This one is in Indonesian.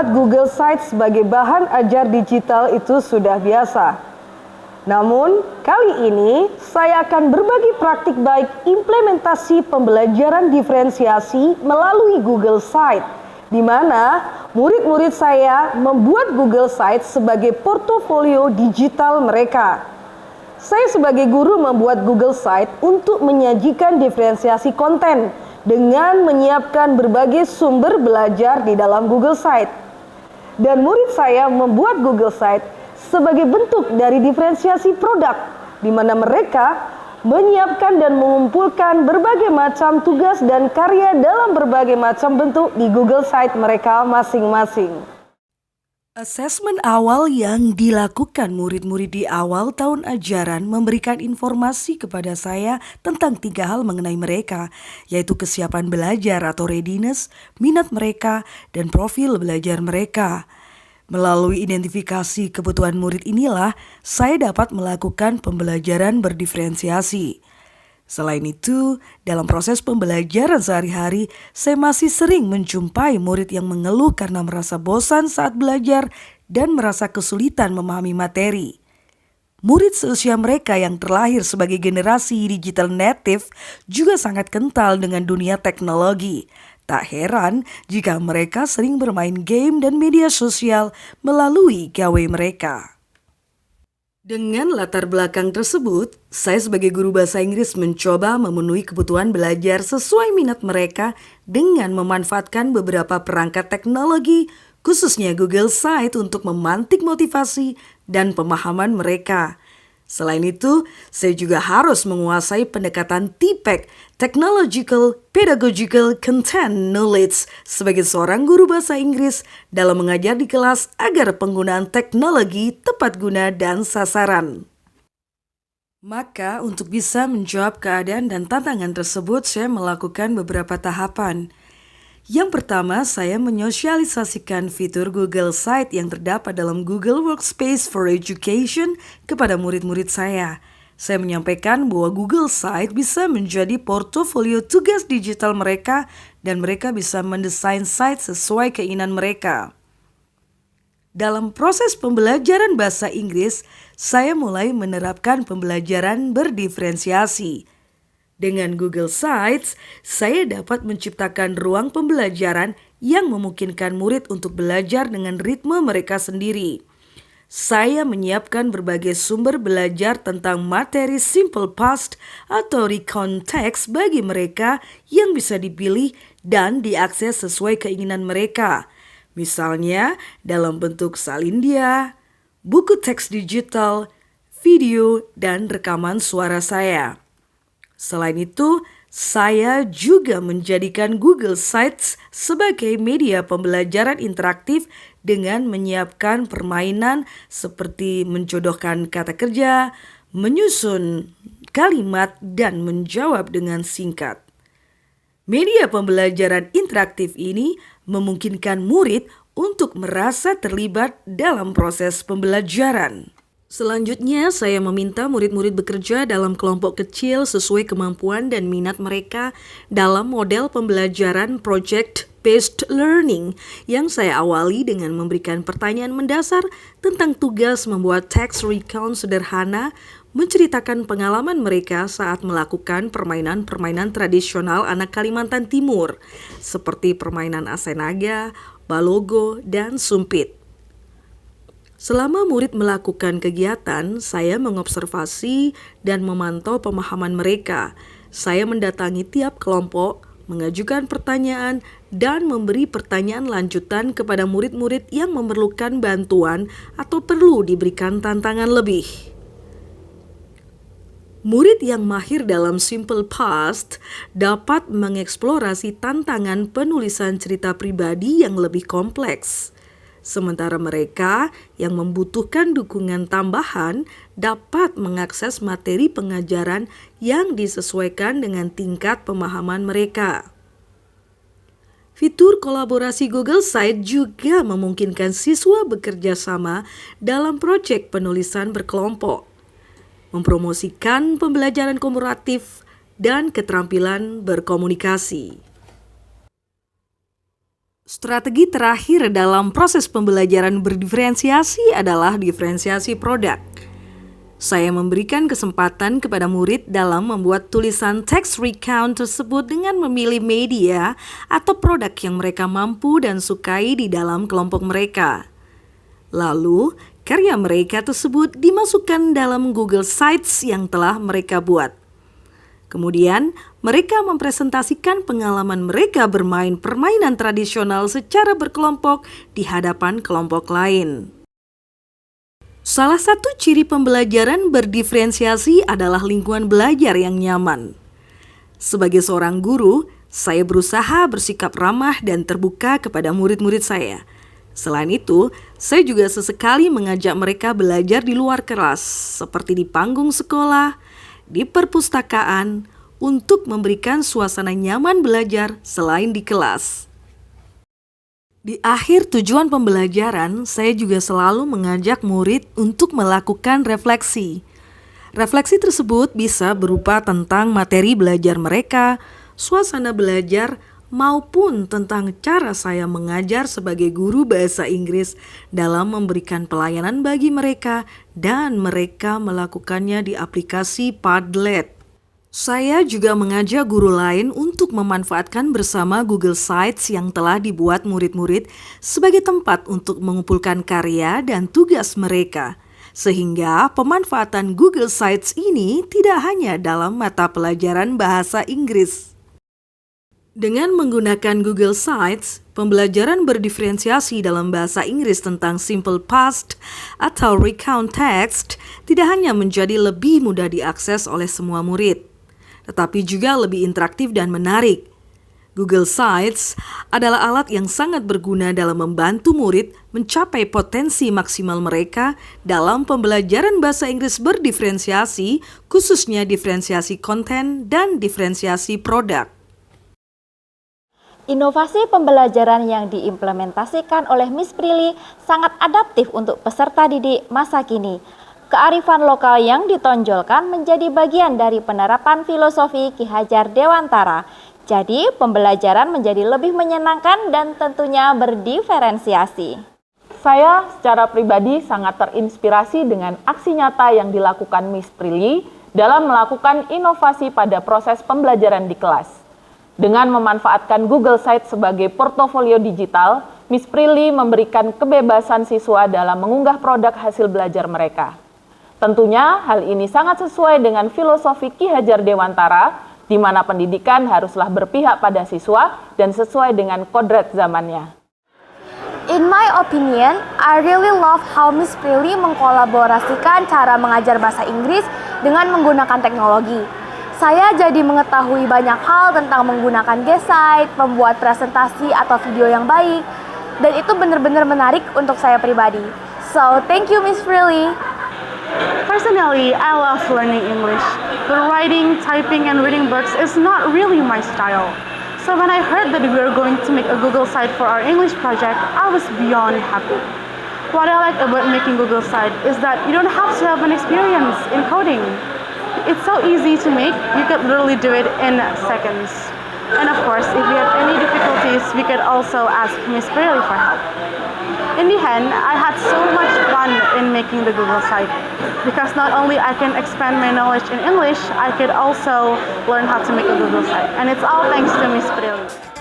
membuat Google Sites sebagai bahan ajar digital itu sudah biasa. Namun, kali ini saya akan berbagi praktik baik implementasi pembelajaran diferensiasi melalui Google Sites, di mana murid-murid saya membuat Google Sites sebagai portofolio digital mereka. Saya sebagai guru membuat Google Sites untuk menyajikan diferensiasi konten dengan menyiapkan berbagai sumber belajar di dalam Google Sites. Dan murid saya membuat Google Sites sebagai bentuk dari diferensiasi produk, di mana mereka menyiapkan dan mengumpulkan berbagai macam tugas dan karya dalam berbagai macam bentuk di Google Sites mereka masing-masing. Asesmen awal yang dilakukan murid-murid di awal tahun ajaran memberikan informasi kepada saya tentang 3 hal mengenai mereka, yaitu kesiapan belajar atau readiness, minat mereka, dan profil belajar mereka. Melalui identifikasi kebutuhan murid inilah, saya dapat melakukan pembelajaran berdiferensiasi. Selain itu, dalam proses pembelajaran sehari-hari, saya masih sering menjumpai murid yang mengeluh karena merasa bosan saat belajar dan merasa kesulitan memahami materi. Murid seusia mereka yang terlahir sebagai generasi digital native juga sangat kental dengan dunia teknologi. Tak heran jika mereka sering bermain game dan media sosial melalui gawai mereka. Dengan latar belakang tersebut, saya sebagai guru bahasa Inggris mencoba memenuhi kebutuhan belajar sesuai minat mereka dengan memanfaatkan beberapa perangkat teknologi, khususnya Google Sites untuk memantik motivasi dan pemahaman mereka. Selain itu, saya juga harus menguasai pendekatan TPEC, Technological Pedagogical Content Knowledge, sebagai seorang guru bahasa Inggris dalam mengajar di kelas agar penggunaan teknologi tepat guna dan sasaran. Maka untuk bisa menjawab keadaan dan tantangan tersebut, saya melakukan beberapa tahapan. Yang pertama, saya menyosialisasikan fitur Google Sites yang terdapat dalam Google Workspace for Education kepada murid-murid saya. Saya menyampaikan bahwa Google Sites bisa menjadi portofolio tugas digital mereka dan mereka bisa mendesain site sesuai keinginan mereka. Dalam proses pembelajaran bahasa Inggris, saya mulai menerapkan pembelajaran berdiferensiasi. Dengan Google Sites, saya dapat menciptakan ruang pembelajaran yang memungkinkan murid untuk belajar dengan ritme mereka sendiri. Saya menyiapkan berbagai sumber belajar tentang materi simple past atau recount text bagi mereka yang bisa dipilih dan diakses sesuai keinginan mereka. Misalnya dalam bentuk salindia, buku teks digital, video, dan rekaman suara saya. Selain itu, saya juga menjadikan Google Sites sebagai media pembelajaran interaktif dengan menyiapkan permainan seperti menjodohkan kata kerja, menyusun kalimat, dan menjawab dengan singkat. Media pembelajaran interaktif ini memungkinkan murid untuk merasa terlibat dalam proses pembelajaran. Selanjutnya, saya meminta murid-murid bekerja dalam kelompok kecil sesuai kemampuan dan minat mereka dalam model pembelajaran project-based learning yang saya awali dengan memberikan pertanyaan mendasar tentang tugas membuat text recount sederhana, menceritakan pengalaman mereka saat melakukan permainan-permainan tradisional anak Kalimantan Timur, seperti permainan asenaga, balogo, dan sumpit. Selama murid melakukan kegiatan, saya mengobservasi dan memantau pemahaman mereka. Saya mendatangi tiap kelompok, mengajukan pertanyaan, dan memberi pertanyaan lanjutan kepada murid-murid yang memerlukan bantuan atau perlu diberikan tantangan lebih. Murid yang mahir dalam simple past dapat mengeksplorasi tantangan penulisan cerita pribadi yang lebih kompleks. Sementara mereka yang membutuhkan dukungan tambahan dapat mengakses materi pengajaran yang disesuaikan dengan tingkat pemahaman mereka. Fitur kolaborasi Google Sites juga memungkinkan siswa bekerja sama dalam proyek penulisan berkelompok, mempromosikan pembelajaran kooperatif dan keterampilan berkomunikasi. Strategi terakhir dalam proses pembelajaran berdiferensiasi adalah diferensiasi produk. Saya memberikan kesempatan kepada murid dalam membuat tulisan text recount tersebut dengan memilih media atau produk yang mereka mampu dan sukai di dalam kelompok mereka. Lalu, karya mereka tersebut dimasukkan dalam Google Sites yang telah mereka buat. Kemudian, mereka mempresentasikan pengalaman mereka bermain permainan tradisional secara berkelompok di hadapan kelompok lain. Salah satu ciri pembelajaran berdiferensiasi adalah lingkungan belajar yang nyaman. Sebagai seorang guru, saya berusaha bersikap ramah dan terbuka kepada murid-murid saya. Selain itu, saya juga sesekali mengajak mereka belajar di luar kelas, seperti di panggung sekolah, di perpustakaan, untuk memberikan suasana nyaman belajar selain di kelas. Di akhir tujuan pembelajaran, saya juga selalu mengajak murid untuk melakukan refleksi. Refleksi tersebut bisa berupa tentang materi belajar mereka, suasana belajar, maupun tentang cara saya mengajar sebagai guru bahasa Inggris dalam memberikan pelayanan bagi mereka dan mereka melakukannya di aplikasi Padlet. Saya juga mengajak guru lain untuk memanfaatkan bersama Google Sites yang telah dibuat murid-murid sebagai tempat untuk mengumpulkan karya dan tugas mereka. Sehingga pemanfaatan Google Sites ini tidak hanya dalam mata pelajaran bahasa Inggris. Dengan menggunakan Google Sites, pembelajaran berdiferensiasi dalam bahasa Inggris tentang simple past atau recount text tidak hanya menjadi lebih mudah diakses oleh semua murid, tetapi juga lebih interaktif dan menarik. Google Sites adalah alat yang sangat berguna dalam membantu murid mencapai potensi maksimal mereka dalam pembelajaran bahasa Inggris berdiferensiasi, khususnya diferensiasi konten dan diferensiasi produk. Inovasi pembelajaran yang diimplementasikan oleh Miss Prilly sangat adaptif untuk peserta didik masa kini. Kearifan lokal yang ditonjolkan menjadi bagian dari penerapan filosofi Ki Hajar Dewantara. Jadi, pembelajaran menjadi lebih menyenangkan dan tentunya berdiferensiasi. Saya secara pribadi sangat terinspirasi dengan aksi nyata yang dilakukan Miss Prilly dalam melakukan inovasi pada proses pembelajaran di kelas. Dengan memanfaatkan Google Sites sebagai portofolio digital, Miss Prilly memberikan kebebasan siswa dalam mengunggah produk hasil belajar mereka. Tentunya hal ini sangat sesuai dengan filosofi Ki Hajar Dewantara, di mana pendidikan haruslah berpihak pada siswa dan sesuai dengan kodrat zamannya. In my opinion, I really love how Miss Prilly mengkolaborasikan cara mengajar bahasa Inggris dengan menggunakan teknologi. Saya jadi mengetahui banyak hal tentang menggunakan G-Site, membuat presentasi atau video yang baik, dan itu benar-benar menarik untuk saya pribadi. So, thank you Miss Prilly. Personally, I love learning English, but writing, typing, and reading books is not really my style. So when I heard that we were going to make a Google site for our English project, I was beyond happy. What I like about making Google site is that you don't have to have an experience in coding. It's so easy to make, you could literally do it in seconds. And of course, if we have any difficulties, we could also ask Miss Prilly for help. In the end, I had so much fun in making the Google site because not only I can expand my knowledge in English, I could also learn how to make a Google site. And it's all thanks to Miss Prilly.